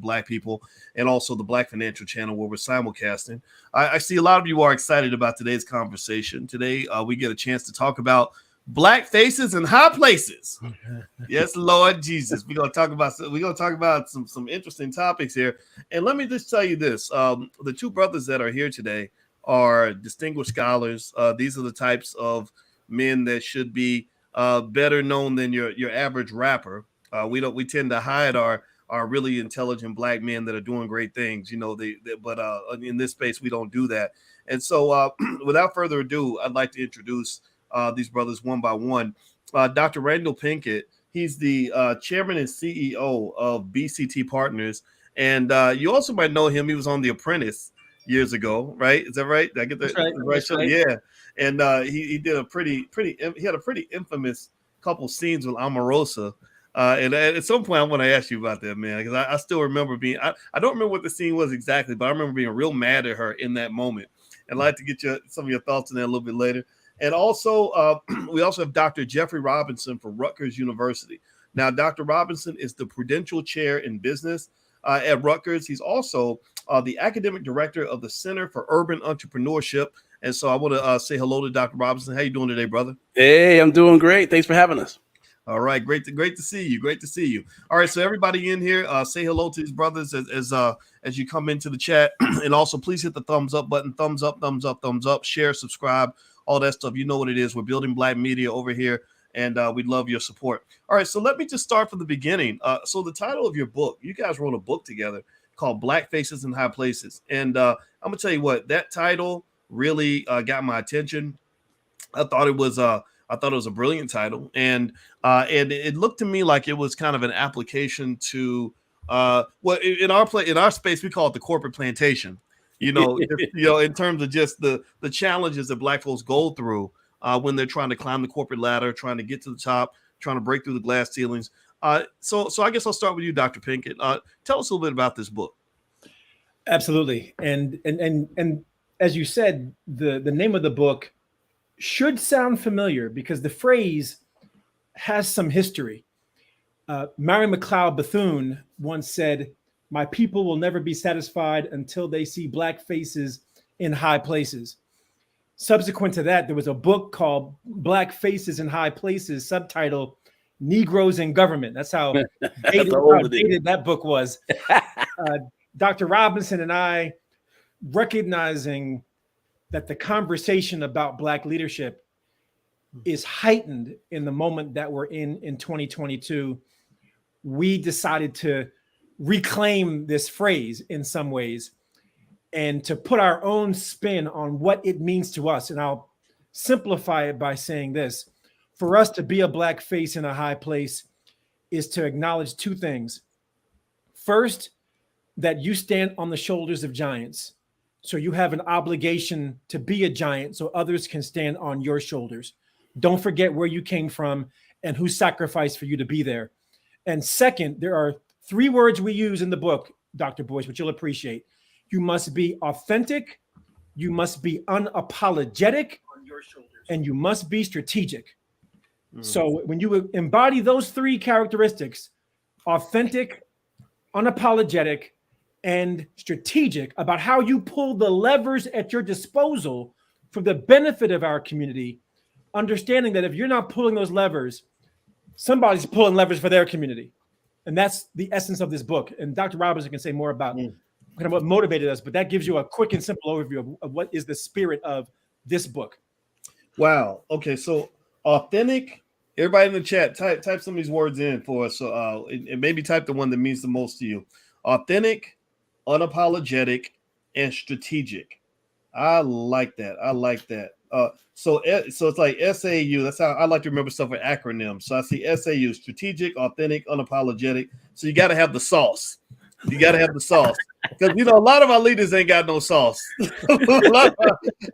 Black people, and also the Black Financial Channel where we're simulcasting. I see a lot of you are excited about today's conversation. Today, we get a chance to talk about Black faces in high places. Yes, Lord Jesus. We're gonna talk about some interesting topics here. And let me just tell you this: the two brothers that are here today are distinguished scholars. These are the types of men that should be better known than your average rapper. We tend to hide our really intelligent Black men that are doing great things. But in this space we don't do that. And so, without further ado, I'd like to introduce these brothers one by one. Dr. Randall Pinkett. He's the chairman and CEO of BCT Partners, and you also might know him. He was on The Apprentice years ago, right? Is that right? Did I get that right? That's right. Yeah. And he did a pretty he had a pretty infamous couple scenes with Omarosa. And at some point, I want to ask you about that, man, because I still remember I don't remember what the scene was exactly, but I remember being real mad at her in that moment. And I'd like to get some of your thoughts on that a little bit later. And also, we also have Dr. Jeffrey Robinson from Rutgers University. Now, Dr. Robinson is the Prudential Chair in Business at Rutgers. He's also the Academic Director of the Center for Urban Entrepreneurship. And so I want to say hello to Dr. Robinson. How you doing today, brother? Hey, I'm doing great. Thanks for having us. All right, great to see you. Great to see you. All right, so everybody in here, say hello to these brothers as you come into the chat, and also please hit the thumbs up button, thumbs up, share, subscribe, all that stuff. You know what it is. We're building Black media over here, and we'd love your support. All right, so let me just start from the beginning. So the title of your book, you guys wrote a book together called Black Faces in High Places, and I'm gonna tell you what, that title really got my attention. I thought it was a brilliant title, and it looked to me like it was kind of an application to in our space we call it the corporate plantation. In terms of just the challenges that Black folks go through when they're trying to climb the corporate ladder, trying to get to the top, trying to break through the glass ceilings. So I guess I'll start with you, Dr. Pinkett. Tell us a little bit about this book. Absolutely, and as you said, the name of the book should sound familiar because the phrase has some history. Mary McLeod Bethune once said, "My people will never be satisfied until they see Black faces in high places." Subsequent to that, there was a book called Black Faces in High Places, subtitle Negroes in Government. That's how dated that book was. Dr. Robinson and I, recognizing that the conversation about Black leadership is heightened in the moment that we're in 2022, we decided to reclaim this phrase in some ways and to put our own spin on what it means to us. And I'll simplify it by saying this: for us to be a Black face in a high place is to acknowledge two things. First, that you stand on the shoulders of giants. So you have an obligation to be a giant so others can stand on your shoulders. Don't forget where you came from and who sacrificed for you to be there. And second, there are three words we use in the book, Dr. Boyce, which you'll appreciate. You must be authentic, you must be unapologetic, and you must be strategic. So when you embody those three characteristics, authentic, unapologetic, and strategic about how you pull the levers at your disposal for the benefit of our community, understanding that if you're not pulling those levers, somebody's pulling levers for their community. And that's the essence of this book. And Dr. Robinson can say more about kind of what motivated us, but that gives you a quick and simple overview of what is the spirit of this book. Wow. Okay, so authentic. Everybody in the chat, type some of these words in for us. So and maybe type the one that means the most to you. Authentic, unapologetic, and strategic. I like that. So it's like SAU. That's how I like to remember stuff with acronyms. So I see SAU: strategic, authentic, unapologetic. So you got to have the sauce. Because a lot of our leaders ain't got no sauce. a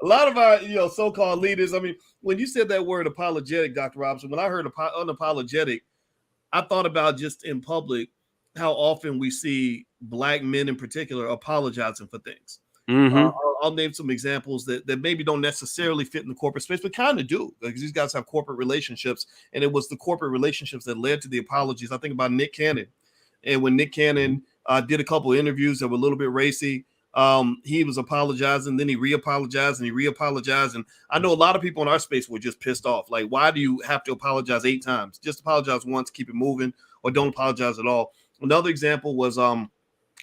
lot of our so-called leaders. I mean, when you said that word apologetic, Dr. Robinson, when I heard unapologetic, I thought about just in public how often we see Black men in particular apologizing for things. I'll name some examples that maybe don't necessarily fit in the corporate space, but kind of do, because these guys have corporate relationships, and it was the corporate relationships that led to the apologies. I think about Nick Cannon, and when Nick Cannon did a couple of interviews that were a little bit racy. He was apologizing, then he re-apologized, and he re-apologized. And I know a lot of people in our space were just pissed off. Like, why do you have to apologize 8 times? Just apologize once, keep it moving, or don't apologize at all. Another example was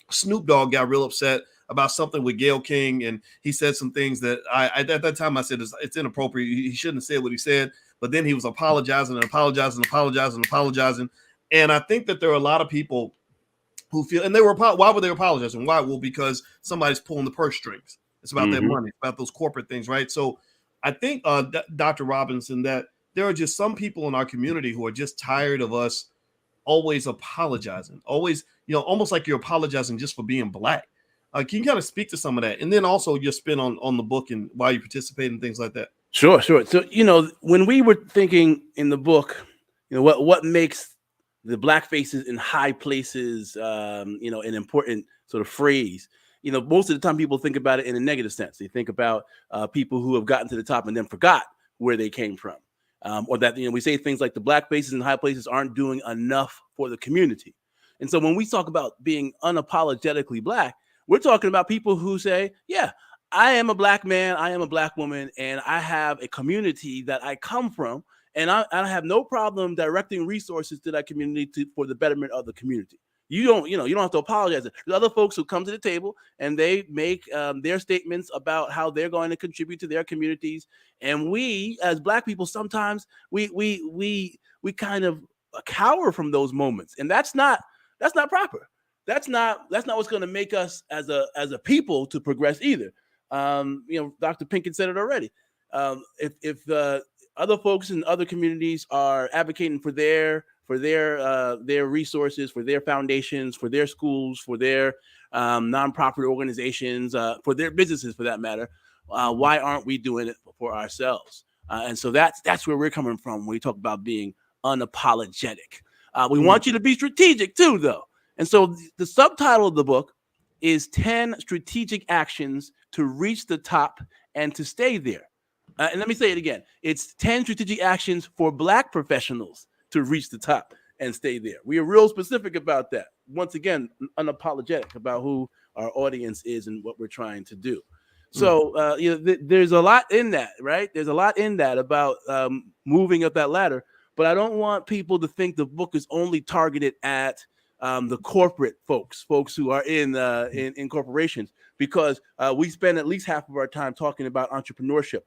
Snoop Dogg got real upset about something with Gayle King, and he said some things that I at that time I said it's inappropriate. He shouldn't have said what he said, but then he was apologizing. And I think that there are a lot of people who feel, and why were they apologizing? Why? Well, because somebody's pulling the purse strings. It's about their money, it's about those corporate things, right? So I think, Dr. Robinson, that there are just some people in our community who are just tired of us always apologizing, always, almost like you're apologizing just for being Black. Can you kind of speak to some of that? And then also your spin on the book and why you participate and things like that. Sure. So, when we were thinking in the book, what makes the Black faces in high places, an important sort of phrase, most of the time people think about it in a negative sense. They think about people who have gotten to the top and then forgot where they came from. Or that, we say things like the Black faces in high places aren't doing enough for the community. And so when we talk about being unapologetically Black, we're talking about people who say, yeah, I am a Black man, I am a Black woman, and I have a community that I come from, and I have no problem directing resources to that community for the betterment of the community. You don't have to apologize. There's other folks who come to the table and they make their statements about how they're going to contribute to their communities. And we, as Black people, sometimes we kind of cower from those moments, and that's not proper. That's not what's going to make us as a people to progress either. Dr. Pinkett said it already. If other folks in other communities are advocating for their resources, for their foundations, for their schools, for their nonprofit organizations, for their businesses, for that matter, why aren't we doing it for ourselves? And so that's where we're coming from when we talk about being unapologetic. We want you to be strategic too, though. And so the subtitle of the book is 10 strategic actions to reach the top and to stay there. And let me say it again. It's 10 strategic actions for Black professionals to reach the top and stay there. We are real specific about that. Once again, unapologetic about who our audience is and what we're trying to do. So, there's a lot in that, right? There's a lot in that about moving up that ladder. But I don't want people to think the book is only targeted at the corporate folks who are in corporations, because we spend at least half of our time talking about entrepreneurship,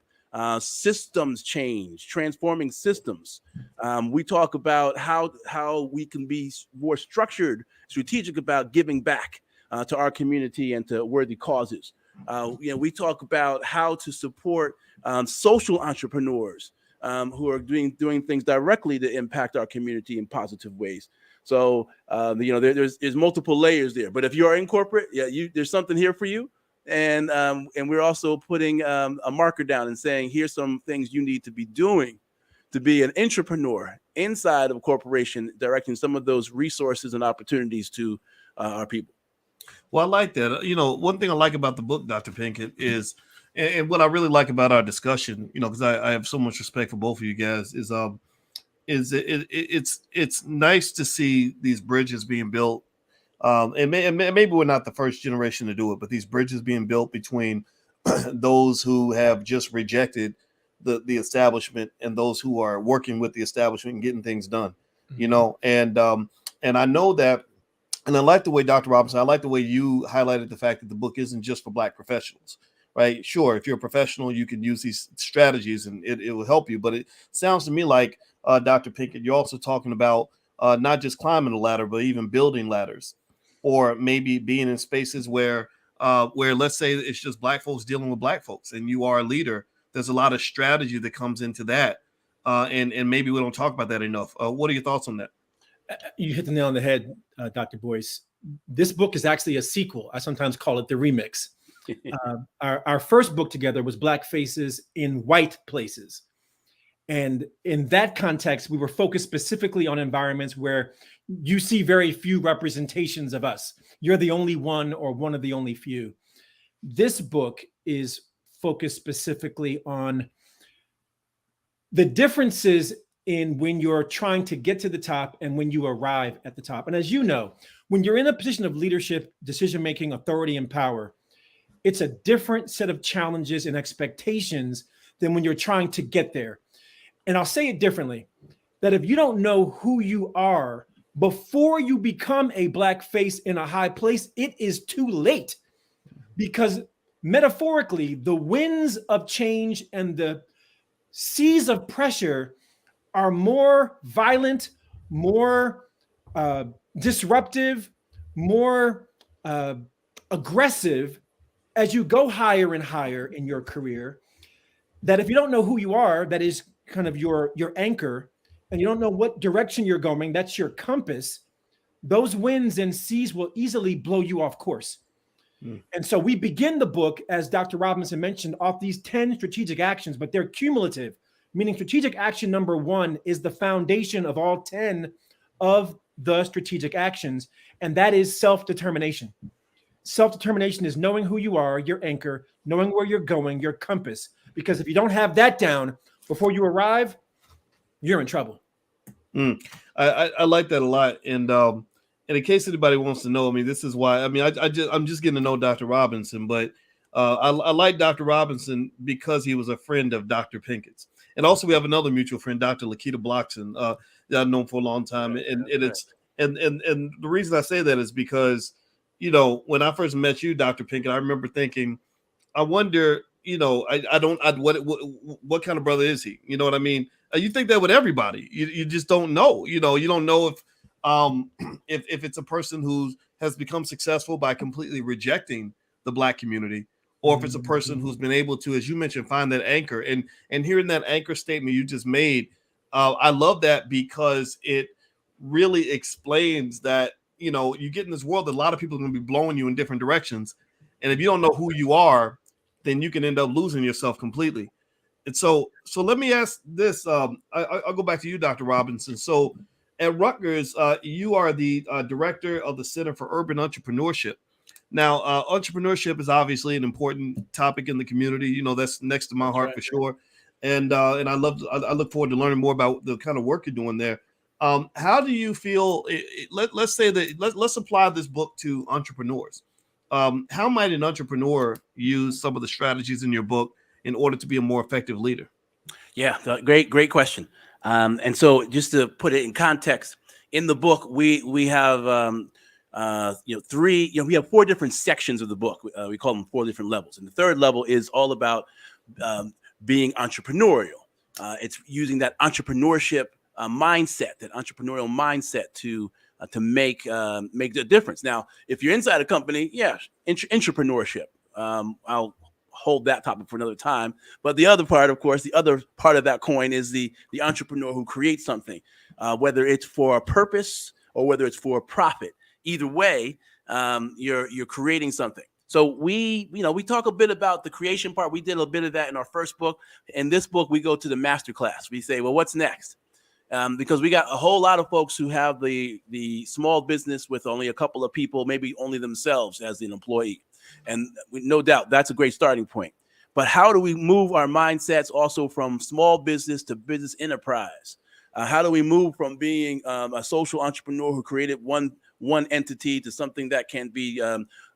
systems change, transforming systems. We talk about how we can be more structured, strategic about giving back to our community and to worthy causes. We talk about how to support social entrepreneurs who are doing things directly to impact our community in positive ways. So, there's multiple layers there. But if you're in corporate, there's something here for you. And we're also putting a marker down and saying, here's some things you need to be doing to be an entrepreneur inside of a corporation, directing some of those resources and opportunities to our people. Well, I like that. One thing I like about the book, Dr. Pinkett, is, and what I really like about our discussion, because I have so much respect for both of you guys, is it's nice to see these bridges being built. And maybe we're not the first generation to do it, but these bridges being built between those who have just rejected the establishment and those who are working with the establishment and getting things done, and I know that. And I like the way, Dr. Robinson, I like the way you highlighted the fact that the book isn't just for Black professionals, right? Sure, if you're a professional, you can use these strategies and it will help you. But it sounds to me like, Dr. Pinkett, you're also talking about not just climbing the ladder, but even building ladders, or maybe being in spaces where let's say it's just Black folks dealing with Black folks and you are a leader. There's a lot of strategy that comes into that. And maybe we don't talk about that enough. What are your thoughts on that? You hit the nail on the head, Dr. Boyce. This book is actually a sequel. I sometimes call it the remix. Our first book together was Black Faces in White Places. And in that context, we were focused specifically on environments where you see very few representations of us. You're the only one or one of the only few. This book is focused specifically on the differences in when you're trying to get to the top and when you arrive at the top. And as you know, when you're in a position of leadership, decision-making, authority, and power, it's a different set of challenges and expectations than when you're trying to get there. And I'll say it differently, that if you don't know who you are before you become a black face in a high place, it is too late. Because metaphorically, the winds of change and the seas of pressure are more violent, more disruptive, more aggressive as you go higher and higher in your career. That if you don't know who you are, that is kind of your anchor, and you don't know what direction you're going, that's your compass, those winds and seas will easily blow you off course. And so we begin the book, as Dr. Robinson mentioned, off these 10 strategic actions, but they're cumulative, meaning strategic action number 1 is the foundation of all 10 of the strategic actions, and that is self-determination. Self-determination is knowing who you are, your anchor, knowing where you're going, your compass, because if you don't have that down before you arrive, you're in trouble. I like that a lot. And in case anybody wants to know, I mean, this is why, I mean, I'm just getting to know Dr. Robinson, but I like Dr. Robinson because he was a friend of Dr. Pinkett's. And also we have another mutual friend, Dr. Lakita Blockson, that I've known for a long time. And the reason I say that is because, you know, when I first met you, Dr. Pinkett, I remember thinking, I wonder, you know, what kind of brother is he? You know what I mean? You think that with everybody, you just don't know, you know, you don't know if it's a person who has become successful by completely rejecting the black community, or if it's a person who's been able to, as you mentioned, find that anchor. And hearing that anchor statement you just made, I love that because it really explains that, you know, you get in this world that a lot of people are going to be blowing you in different directions. And if you don't know who you are, then you can end up losing yourself completely. And so let me ask this. I'll go back to you, Dr. Robinson. So at Rutgers, you are the director of the Center for Urban Entrepreneurship. Now, entrepreneurship is obviously an important topic in the community. You know, that's next to my heart for sure. And I look forward to learning more about the kind of work you're doing there. How do you feel? Let's say that let's apply this book to entrepreneurs. How might an entrepreneur use some of the strategies in your book in order to be a more effective leader? Yeah, great question. And so just to put it in context, in the book, we have, we have 4 different sections of the book. We call them 4 different levels. And the third level is all about being entrepreneurial. It's using that entrepreneurship mindset, that entrepreneurial mindset to make the difference. Now, if you're inside a company, entrepreneurship. I'll hold that topic for another time. But the other part, of course, the other part of that coin is the entrepreneur who creates something, whether it's for a purpose or whether it's for a profit. Either way, you're creating something. So we talk a bit about the creation part. We did a bit of that in our first book. In this book, we go to the master class. We say, well, what's next? Because we got a whole lot of folks who have the small business with only a couple of people, maybe only themselves as an employee. And no doubt that's a great starting point. But how do we move our mindsets also from small business to business enterprise? How do we move from being a social entrepreneur who created one entity to something that can be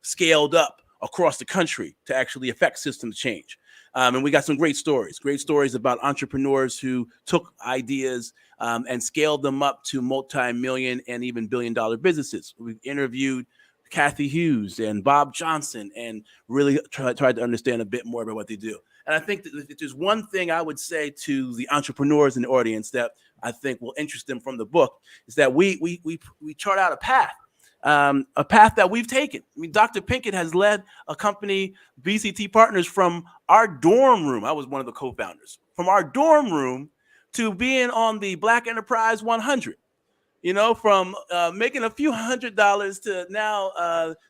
scaled up across the country to actually affect systems change? And we got some great stories about entrepreneurs who took ideas and scaled them up to multi-million and even billion-dollar businesses. We've interviewed Kathy Hughes and Bob Johnson and really tried to understand a bit more about what they do. And I think that if there's one thing I would say to the entrepreneurs in the audience that I think will interest them from the book is that we chart out a path that we've taken. I mean, Dr. Pinkett has led a company, BCT Partners, from our dorm room. I was one of the co-founders. From our dorm room to being on the Black Enterprise 100. You know, from making a few $100s to now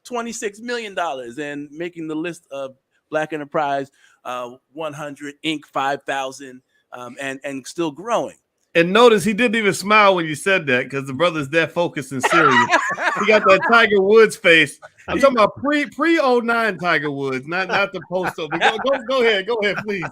$26 million and making the list of Black Enterprise 100, Inc. 5,000, and still growing. And notice he didn't even smile when you said that because the brother's that focused and serious. He got that Tiger Woods face. I'm talking about pre 09 Tiger Woods, not the post. Go ahead, please.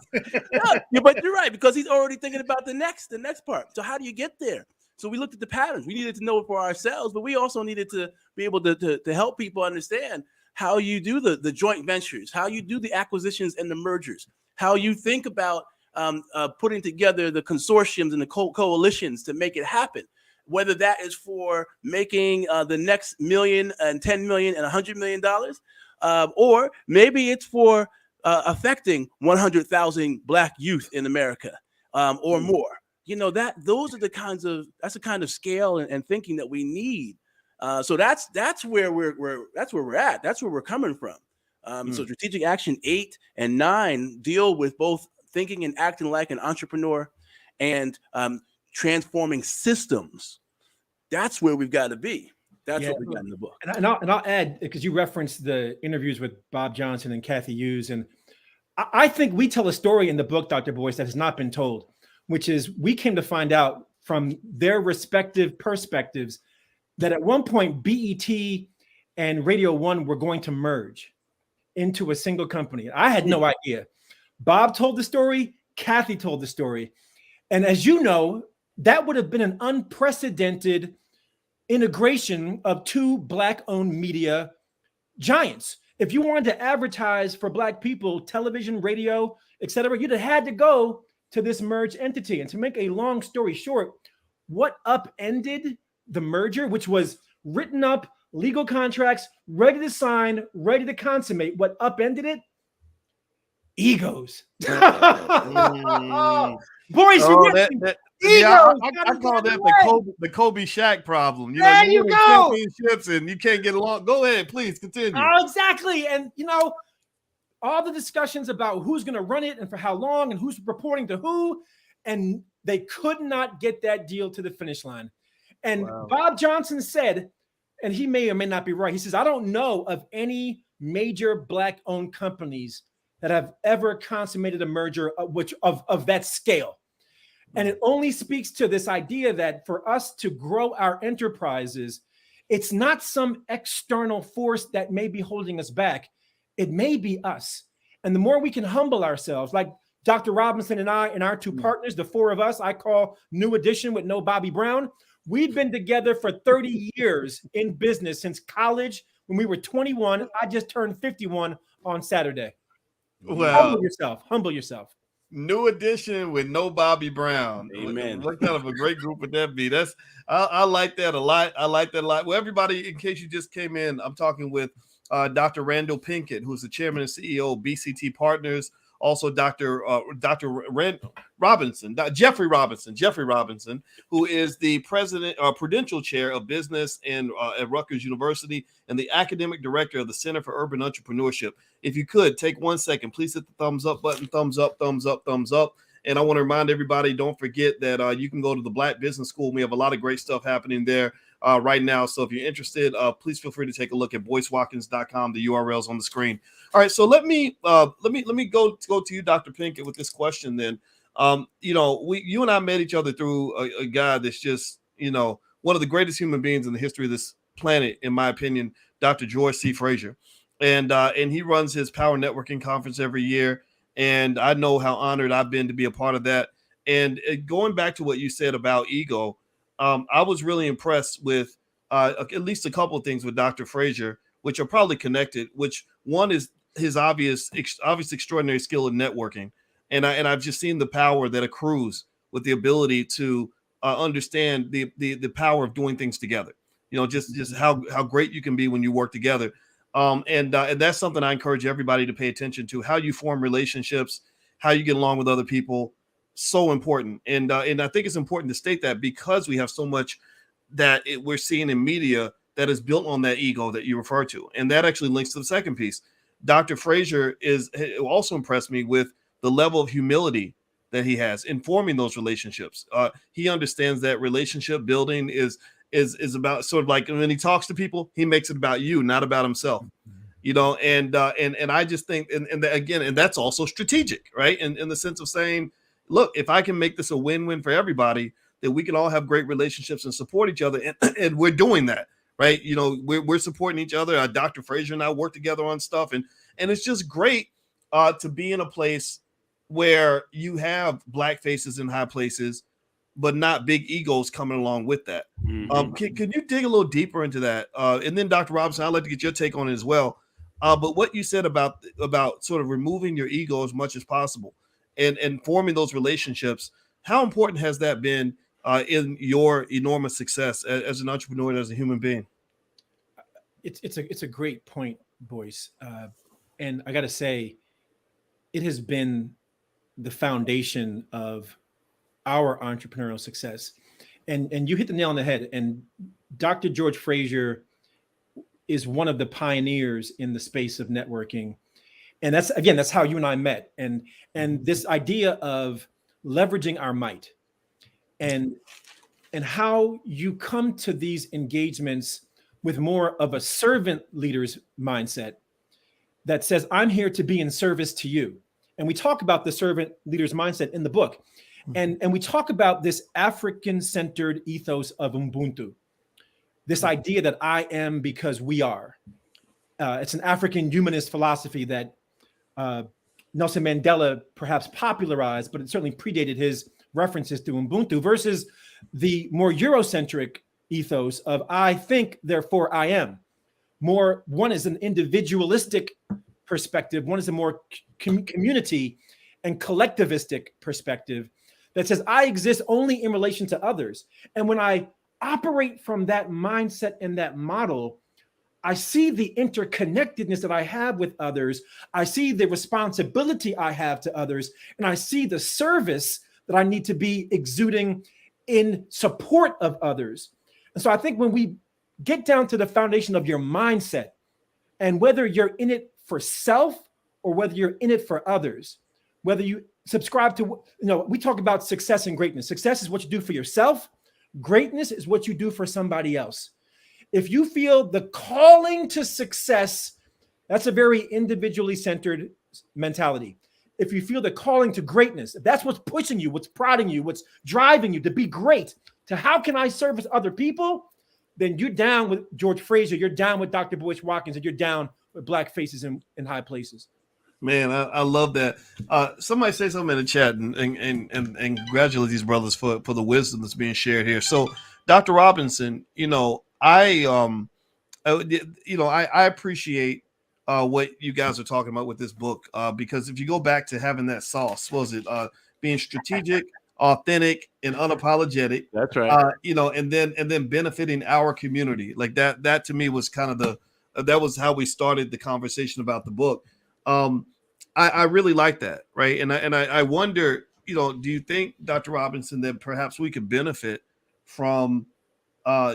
Yeah, but you're right, because he's already thinking about the next part. So how do you get there? So we looked at the patterns. We needed to know it for ourselves, but we also needed to be able to help people understand how you do the joint ventures, how you do the acquisitions and the mergers, how you think about putting together the consortiums and the coalitions to make it happen. Whether that is for making the next $1 and $10 million and $100 million, or maybe it's for affecting 100,000 Black youth in America or more. Those are that's the kind of scale and thinking that we need. So that's where we're at. That's where we're coming from. So strategic action 8 and 9 deal with both thinking and acting like an entrepreneur and transforming systems. That's where we've got to be. That's what we got in the book. And I'll add, because you referenced the interviews with Bob Johnson and Cathy Hughes, and I think we tell a story in the book, Dr. Boyce, that has not been told, which is we came to find out from their respective perspectives that at one point BET and Radio One were going to merge into a single company. I had no idea. Bob told the story, Cathy told the story. And as you know, that would have been an unprecedented integration of two Black-owned media giants. If you wanted to advertise for Black people, television, radio, etc., you'd have had to go to this merged entity. And to make a long story short, what upended the merger, which was written up, legal contracts, ready to sign, ready to consummate, what upended it? Egos. Boys, I call that the Kobe Shaq problem. There you go. Championships and you can't get along. Go ahead, please continue. Oh, exactly. And all the discussions about who's going to run it and for how long and who's reporting to who, and they could not get that deal to the finish line. And Bob Johnson said, and he may or may not be right, he says, I don't know of any major Black-owned companies that have ever consummated a merger of that scale. And it only speaks to this idea that for us to grow our enterprises, it's not some external force that may be holding us back. It may be us. And the more we can humble ourselves, like Dr. Robinson and I and our two partners, the four of us, I call New Edition with no Bobby Brown. We've been together for 30 years in business since college when we were 21. I just turned 51 on Saturday. Well, humble yourself. New Edition with no Bobby Brown. Amen. What kind of a great group would that be? I like that a lot. I like that a lot. Well, everybody, in case you just came in, I'm talking with Dr. Randall Pinkett, who's the chairman and CEO of BCT Partners. Also, Dr. Jeffrey Robinson, who is the president or prudential chair of business at Rutgers University and the academic director of the Center for Urban Entrepreneurship. If you could take 1 second, please hit the thumbs up button, thumbs up. And I want to remind everybody, don't forget that you can go to the Black Business School. We have a lot of great stuff happening there right now. So if you're interested, please feel free to take a look at boycewatkins.com. The URL's on the screen. All right, so let me go to you, Dr. Pinkett, with this question. Then, you and I met each other through a guy that's just one of the greatest human beings in the history of this planet, in my opinion, Dr. George C. Frazier, and he runs his Power Networking Conference every year. And I know how honored I've been to be a part of that. And going back to what you said about ego, I was really impressed with at least a couple of things with Dr. Frazier, which are probably connected. Which one is his obvious extraordinary skill in networking, and I've just seen the power that accrues with the ability to understand the power of doing things together. Just how great you can be when you work together. And that's something I encourage everybody to pay attention to. How you form relationships, how you get along with other people, so important. And I think it's important to state that because we have so much that we're seeing in media that is built on that ego that you refer to. And that actually links to the second piece. Dr. Frazier also impressed me with the level of humility that he has in forming those relationships. He understands that relationship building is about sort of like when he talks to people, he makes it about you, not about himself. And I just think, and that's also strategic, right? In the sense of saying, look, if I can make this a win-win for everybody, then we can all have great relationships and support each other. And we're doing that, right? We're supporting each other. Dr. Frazier and I work together on stuff. And it's just great to be in a place where you have Black faces in high places but not big egos coming along with that. Mhm. Can you dig a little deeper into that? And then Dr. Robinson, I'd like to get your take on it as well. But what you said about sort of removing your ego as much as possible and forming those relationships, how important has that been in your enormous success as an entrepreneur and as a human being? It's a great point, Boyce. And I got to say, it has been the foundation of our entrepreneurial success. And you hit the nail on the head. And Dr. George Fraser is one of the pioneers in the space of networking. And that's how you and I met. And this idea of leveraging our might and how you come to these engagements with more of a servant leader's mindset that says, I'm here to be in service to you. And we talk about the servant leader's mindset in the book. And we talk about this African-centered ethos of Ubuntu, this idea that I am because we are. It's an African humanist philosophy that Nelson Mandela perhaps popularized, but it certainly predated his references to Ubuntu, versus the more Eurocentric ethos of I think, therefore I am. One is an individualistic perspective, one is a more community and collectivistic perspective that says I exist only in relation to others. And when I operate from that mindset and that model, I see the interconnectedness that I have with others. I see the responsibility I have to others, and I see the service that I need to be exuding in support of others. And so I think when we get down to the foundation of your mindset, and whether you're in it for self or whether you're in it for others, whether you subscribe to, we talk about success and greatness. Success is what you do for yourself. Greatness is what you do for somebody else. If you feel the calling to success, that's a very individually centered mentality. If you feel the calling to greatness, if that's what's pushing you, what's prodding you, what's driving you to be great, to how can I service other people, then you're down with George Fraser, you're down with Dr. Boyce Watkins, and you're down with Black Faces in high places. Man, I love that. Somebody say something in the chat and congratulate these brothers for the wisdom that's being shared here. So, Dr. Robinson, I appreciate what you guys are talking about with this book, because if you go back to having that sauce, being strategic, authentic, and unapologetic. That's right. And then benefiting our community, like that to me was kind of that was how we started the conversation about the book. I really like that, right? And I wonder, do you think, Dr. Robinson, that perhaps we could benefit from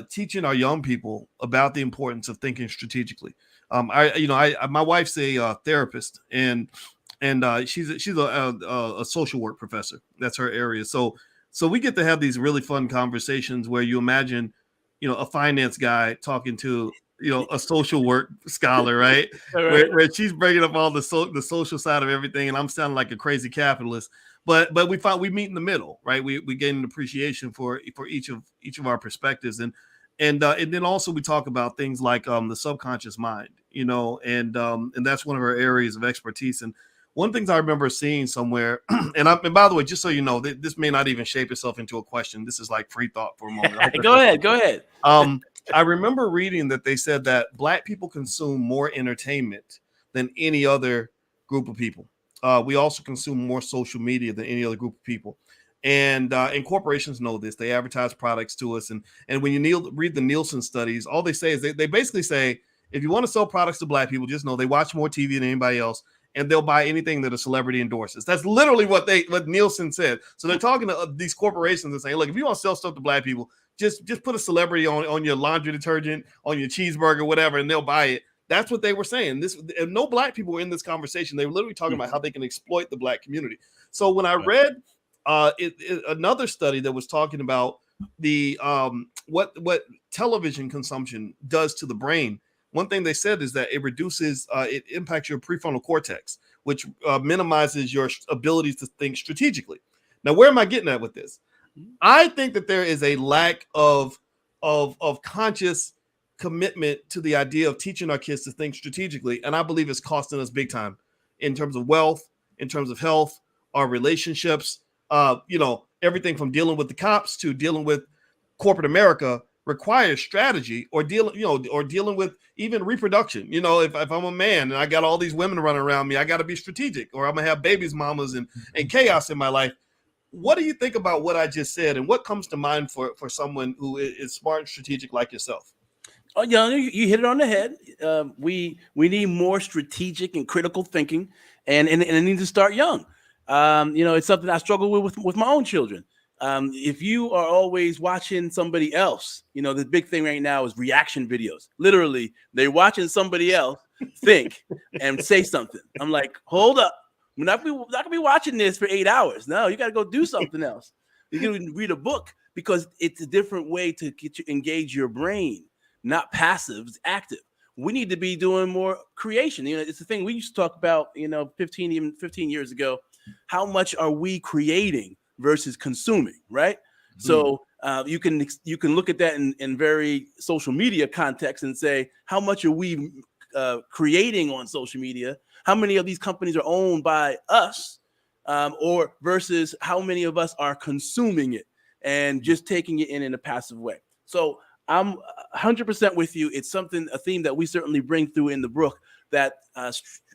teaching our young people about the importance of thinking strategically? My wife's a therapist, and she's a social work professor. That's her area. So we get to have these really fun conversations where you imagine, a finance guy talking to a social work scholar, right? Where she's bringing up all the social side of everything, and I'm sounding like a crazy capitalist. But we meet in the middle, right? We gain an appreciation for each of our perspectives, and then also we talk about things like the subconscious mind, and that's one of our areas of expertise. And one of the things I remember seeing somewhere, and by the way, just so you know, this may not even shape itself into a question. This is like free thought for a moment. Go ahead. I remember reading that they said that Black people consume more entertainment than any other group of people. We also consume more social media than any other group of people. And corporations know this. They advertise products to us. And when you read the Nielsen studies, all they say is they basically say, if you want to sell products to Black people, just know they watch more TV than anybody else, and they'll buy anything that a celebrity endorses. That's literally what Nielsen said. So they're talking to these corporations and saying, look, if you want to sell stuff to Black people, just put a celebrity on your laundry detergent, on your cheeseburger, whatever, and they'll buy it. That's what they were saying. No Black people were in this conversation. They were literally talking about how they can exploit the Black community. So when I read another study that was talking about the what television consumption does to the brain, one thing they said is that it impacts your prefrontal cortex, which minimizes your ability to think strategically. Now, where am I getting at with this? I think that there is a lack of conscious commitment to the idea of teaching our kids to think strategically, and I believe it's costing us big time in terms of wealth, in terms of health, our relationships. everything from dealing with the cops to dealing with corporate America requires strategy, or dealing with even reproduction. If I'm a man and I got all these women running around me, I got to be strategic, or I'm gonna have babies, mamas, and chaos in my life. What do you think about what I just said, and what comes to mind for someone who is smart and strategic like yourself? Oh, yeah, you hit it on the head. We need more strategic and critical thinking, and it needs to start young. It's something I struggle with my own children. If you are always watching somebody else, the big thing right now is reaction videos. Literally, they're watching somebody else think and say something. I'm like, hold up. We're not gonna be watching this for 8 hours. No, you got to go do something else. You can read a book, because it's a different way to engage your brain, not passive, it's active. We need to be doing more creation. It's the thing we used to talk about, 15 years ago. How much are we creating versus consuming, right? Mm-hmm. So you can look at that in very social media context and say, how much are we creating on social media? How many of these companies are owned by us, or versus how many of us are consuming it and just taking it in a passive way? So I'm 100% with you. It's a theme that we certainly bring through in the book, that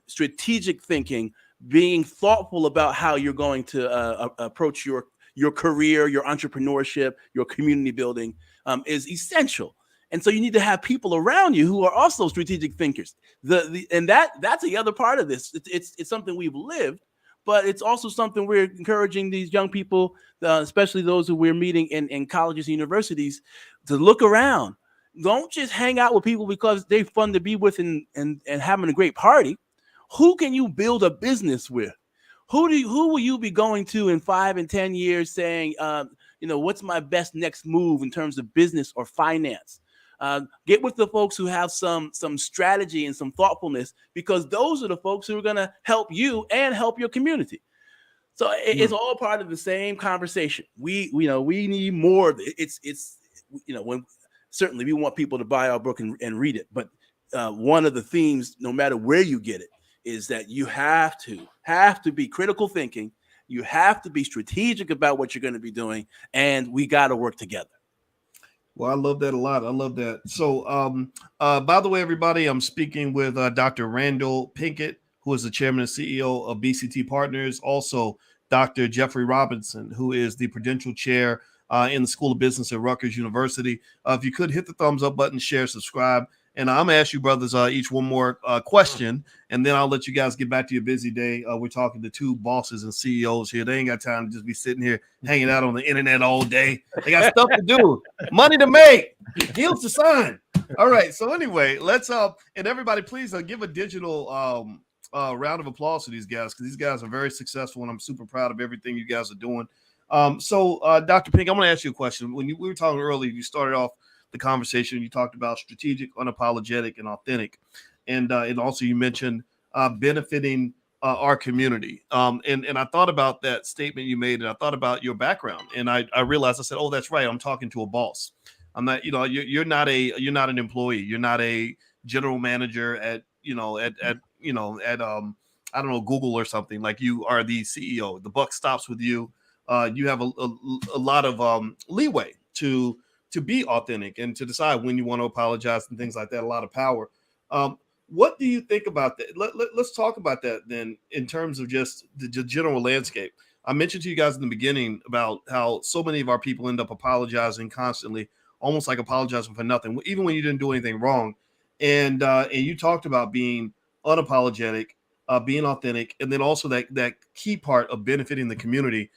strategic thinking, being thoughtful about how you're going to approach your career, your entrepreneurship, your community building is essential. And so you need to have people around you who are also strategic thinkers. That's the other part of this. It's something we've lived, but it's also something we're encouraging these young people, especially those who we're meeting in colleges and universities, to look around. Don't just hang out with people because they're fun to be with and having a great party. Who can you build a business with? Who will you be going to in 5 and 10 years saying, what's my best next move in terms of business or finance? Get with the folks who have some strategy and some thoughtfulness, because those are the folks who are going to help you and help your community. So it's all part of the same conversation. We need more. When certainly we want people to buy our book and read it. But one of the themes, no matter where you get it, is that you have to be critical thinking. You have to be strategic about what you're going to be doing, and we got to work together. Well, I love that a lot. I love that. So, by the way, everybody, I'm speaking with Dr. Randall Pinkett, who is the chairman and CEO of BCT Partners. Also, Dr. Jeffrey Robinson, who is the Prudential Chair in the School of Business at Rutgers University. If you could hit the thumbs up button, share, subscribe. And I'm going to ask you brothers each one more question, and then I'll let you guys get back to your busy day. We're talking to two bosses and CEOs here. They ain't got time to just be sitting here hanging out on the internet all day. They got stuff to do, money to make, deals to sign. All right. So anyway, let's and everybody, please give a digital round of applause to these guys, because these guys are very successful, and I'm super proud of everything you guys are doing. So Dr. Pink, I'm going to ask you a question. When we were talking earlier, you started off the conversation, you talked about strategic, unapologetic, and authentic, and also you mentioned benefiting our community. And I thought about that statement you made, and I thought about your background, and I realized, I said, oh, that's right, I'm talking to a boss. I'm not, you're not an employee. You're not a general manager at I don't know, Google or something. Like, you are the CEO. The buck stops with you. You have a lot of leeway to be authentic and to decide when you want to apologize and things like that. A lot of power. What do you think about that? Let's talk about that then, in terms of just the general landscape. I mentioned to you guys in the beginning about how so many of our people end up apologizing constantly, almost like apologizing for nothing, even when you didn't do anything wrong. And you talked about being unapologetic, being authentic, and then also that key part of benefiting the community.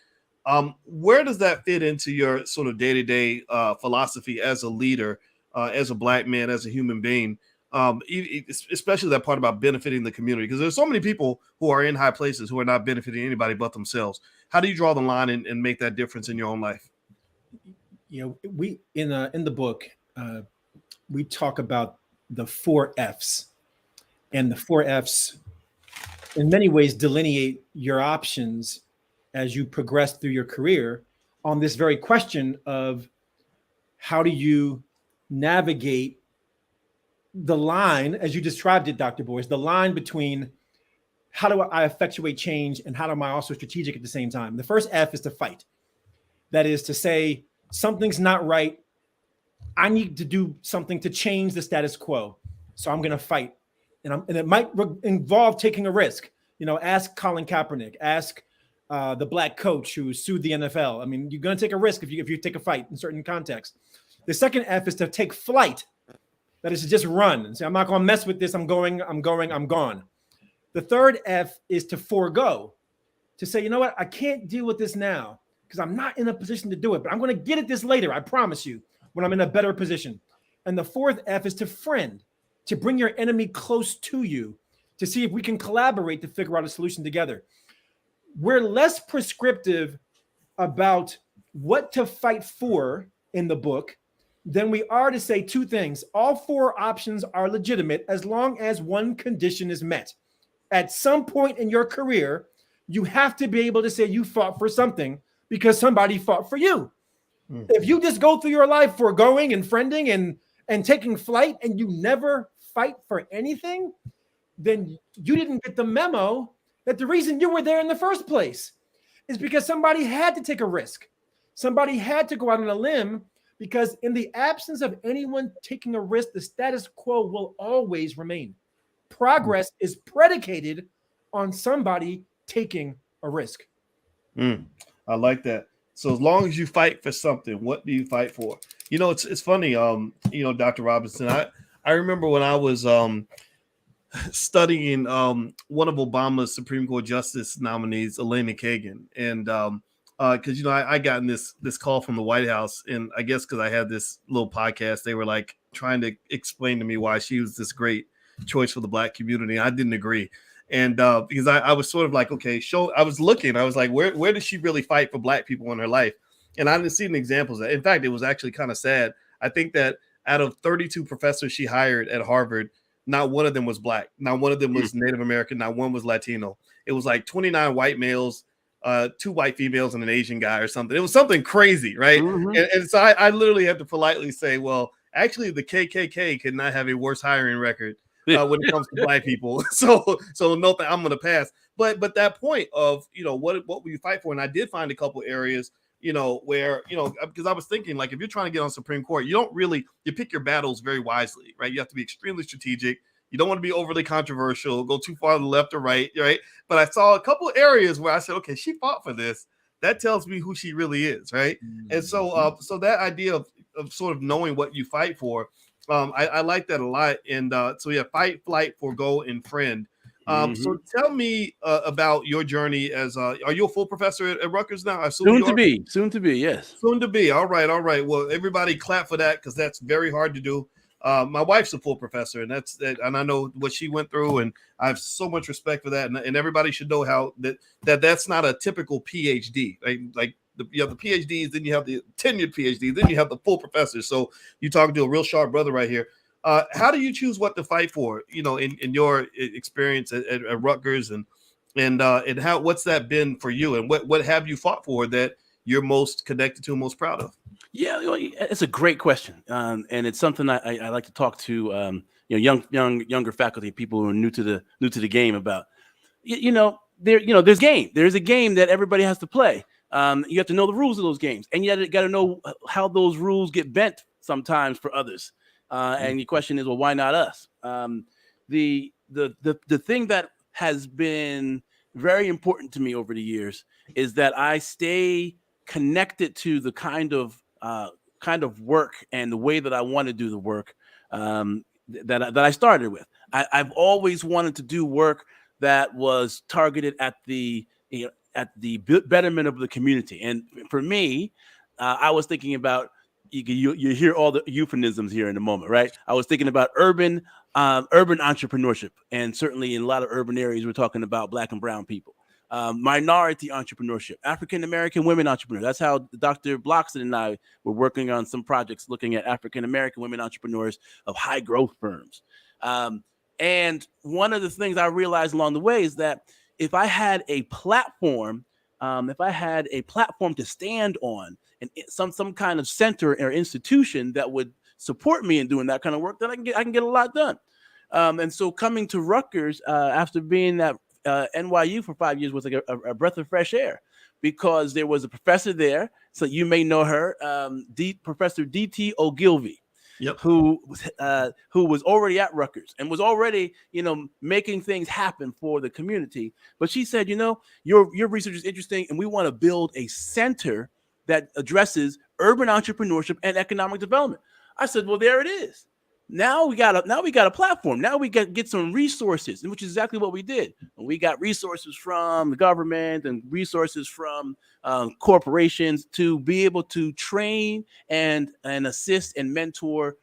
Where does that fit into your sort of day-to-day philosophy as a leader, as a Black man, as a human being, especially that part about benefiting the community? Because there's so many people who are in high places who are not benefiting anybody but themselves. How do you draw the line and make that difference in your own life? We in the book, we talk about the 4 F's, and the 4 F's in many ways delineate your options as you progress through your career on this very question of how do you navigate the line, as you described it, Dr. Boyce, the line between how do I effectuate change and how am I also strategic at the same time? The first F is to fight. That is to say, something's not right. I need to do something to change the status quo. So I'm going to fight. And it might involve taking a risk. Ask Colin Kaepernick, ask the black coach who sued the NFL. I mean, you're going to take a risk if you take a fight in certain contexts. The second F is to take flight. That is to just run and say, I'm not going to mess with this. I'm gone. The third F is to forego, to say, you know what? I can't deal with this now because I'm not in a position to do it, but I'm going to get at this later. I promise you, when I'm in a better position. And the fourth F is to friend, to bring your enemy close to you, to see if we can collaborate to figure out a solution together. We're less prescriptive about what to fight for in the book than we are to say two things. All four options are legitimate as long as one condition is met. At some point in your career, you have to be able to say you fought for something because somebody fought for you. If you just go through your life foregoing and friending and taking flight and you never fight for anything, then you didn't get the memo that the reason you were there in the first place is because somebody had to take a risk. Somebody had to go out on a limb, because in the absence of anyone taking a risk, the status quo will always remain. Progress is predicated on somebody taking a risk. I like that. So as long as you fight for something, what do you fight for? It's funny. Dr. Robinson, I remember when I was studying one of Obama's Supreme Court Justice nominees, Elena Kagan, and because I gotten this call from the White House, and I guess because I had this little podcast, they were like trying to explain to me why she was this great choice for the Black community. I didn't agree. And because I was sort of like, okay, I was looking, I was like, where does she really fight for Black people in her life? And I didn't see any examples of that. In fact, it was actually kind of sad. I think that out of 32 professors she hired at Harvard, not one of them was Black. Not one of them was Native American. Not one was Latino. It was like 29 white males, 2 white females, and an Asian guy or something. It was something crazy, right? And so I literally had to politely say, well, actually, the KKK could not have a worse hiring record when it comes to Black people. So no, I'm going to pass. But that point of, what will you fight for? And I did find a couple areas, where, because I was thinking, like, if you're trying to get on Supreme Court, you pick your battles very wisely, right? You have to be extremely strategic. You don't want to be overly controversial, go too far to the left or right? But I saw a couple areas where I said, okay, she fought for this. That tells me who she really is, right? And so that idea of sort of knowing what you fight for, I like that a lot. And so yeah, fight, flight, forego, and friend. So tell me about your journey as are you a full professor at Rutgers now? Soon to be, yes. Soon to be. All right. Well, everybody clap for that, because that's very hard to do. My wife's a full professor, and and I know what she went through, and I have so much respect for that. And everybody should know how that's not a typical PhD, right? Like you have the PhDs, then you have the tenured PhDs, then you have the full professors. So you're talking to a real sharp brother right here. How do you choose what to fight for? In your experience at Rutgers, and what's that been for you, and what have you fought for that you're most connected to and most proud of? Yeah, it's a great question, and it's something I like to talk to younger faculty, people who are new to the game about. There's game. There's a game that everybody has to play. You have to know the rules of those games, and you got to know how those rules get bent sometimes for others. And the question is, well, why not us? The thing that has been very important to me over the years is that I stay connected to the kind of work and the way that I want to do the work that I started with. I've always wanted to do work that was targeted at the betterment of the community. And for me, I was thinking about, you hear all the euphemisms here in a moment, right? I was thinking about urban entrepreneurship, and certainly in a lot of urban areas, we're talking about Black and brown people. Minority entrepreneurship, African-American women entrepreneurs. That's how Dr. Bloxton and I were working on some projects looking at African-American women entrepreneurs of high growth firms. And one of the things I realized along the way is that if I had a platform to stand on, and some kind of center or institution that would support me in doing that kind of work, then I can get a lot done. And so coming to Rutgers after being at NYU for 5 years was like a breath of fresh air, because there was a professor there. So you may know her, Professor D.T. Ogilvy. Yep. Who was already at Rutgers and was already, making things happen for the community. But she said, your research is interesting, and we want to build a center that addresses urban entrepreneurship and economic development. I said, well, there it is. Now we got a platform. Now we get some resources, which is exactly what we did. And we got resources from the government and resources from corporations to be able to train and assist and mentor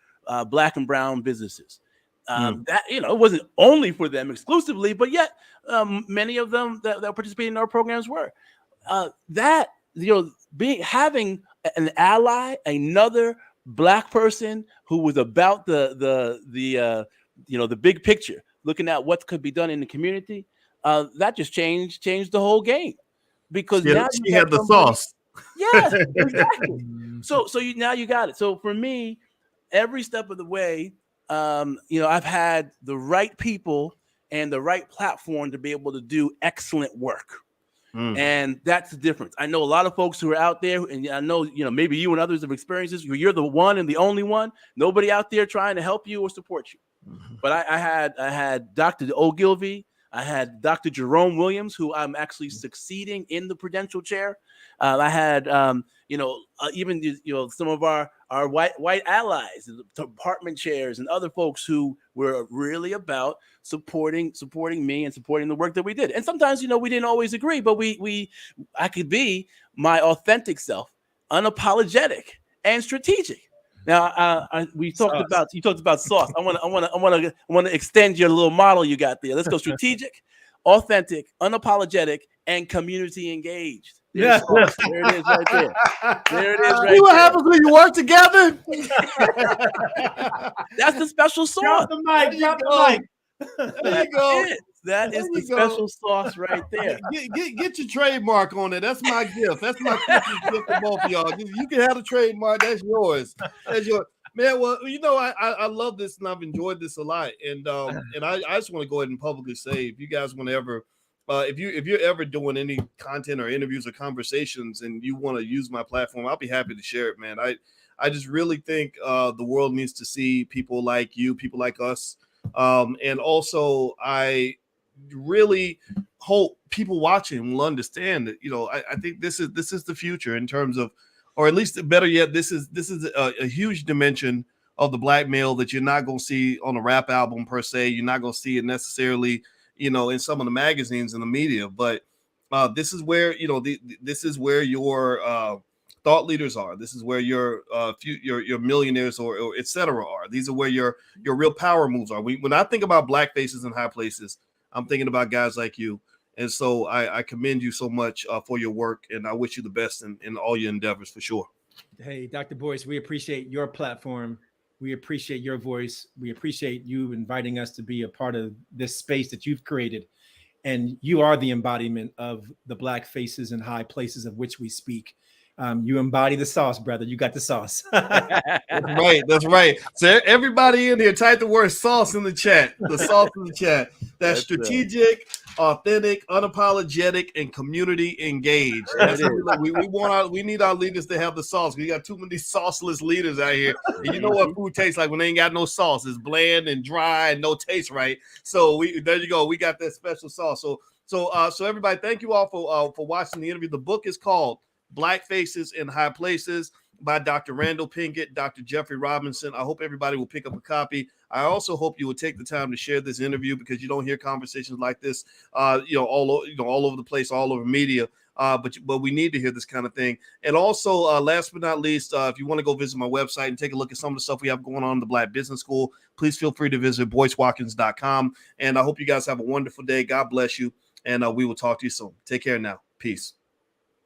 Black and brown businesses. That it wasn't only for them exclusively, but yet many of them that participated in our programs were. Having an ally, another Black person who was about the big picture, looking at what could be done in the community, that just changed the whole game, because now she had the sauce. Yeah, exactly. So now you got it. So for me, every step of the way, I've had the right people and the right platform to be able to do excellent work. And that's the difference. I know a lot of folks who are out there, and I know, maybe you and others have experienced this. You're the one and the only one. Nobody out there trying to help you or support you. But I had Dr. Ogilvy. I had Dr. Jerome Williams, who I'm actually succeeding in the Prudential Chair. I had, even some of our white allies, department chairs, and other folks who were really about supporting me and supporting the work that we did. And sometimes, we didn't always agree, but I could be my authentic self, unapologetic and strategic. Now, you talked about sauce. I want to extend your little model you got there. Let's go strategic, authentic, unapologetic, and community engaged. There it is right there. There it is right there. See what happens when you work together? That's the special sauce. Drop the mic. There you go. That is the special sauce right there. Get your trademark on it. That's my gift. That's my Christmas gift to both of y'all. You can have the trademark. That's yours. That's yours. Man, well, I love this, and I've enjoyed this a lot. And I just want to go ahead and publicly say, if you guys want to ever, if you're ever doing any content or interviews or conversations and you want to use my platform, I'll be happy to share it, man. I just really think the world needs to see people like you, people like us. And also I really hope people watching will understand that, I think this is the future in terms of, or at least better yet, this is a huge dimension of the Black male that you're not going to see on a rap album per se. You're not going to see it necessarily, in some of the magazines and the media, but this is where, this is where your thought leaders are. This is where your millionaires or et cetera are. These are where your real power moves are. When I think about Black faces in high places, I'm thinking about guys like you. And so I commend you so much for your work, and I wish you the best in all your endeavors for sure. Hey, Dr. Boyce, we appreciate your platform. We appreciate your voice. We appreciate you inviting us to be a part of this space that you've created. And you are the embodiment of the Black faces in high places of which we speak. You embody the sauce, brother. You got the sauce. That's right. So everybody in here, type the word sauce in the chat. The sauce in the chat. That's strategic, authentic, unapologetic, and community engaged. We need our leaders to have the sauce. We got too many sauceless leaders out here. And you know what food tastes like when they ain't got no sauce. It's bland and dry and no taste right. So there you go. We got that special sauce. So everybody, thank you all for watching the interview. The book is called Black Faces in High Places by Dr. Randall Pingett, Dr. Jeffrey Robinson. I hope everybody will pick up a copy. I also hope you will take the time to share this interview, because you don't hear conversations like this, all over the place, all over media. But we need to hear this kind of thing. And also, last but not least, if you want to go visit my website and take a look at some of the stuff we have going on in the Black Business School, please feel free to visit boycewatkins.com. And I hope you guys have a wonderful day. God bless you. And we will talk to you soon. Take care now. Peace.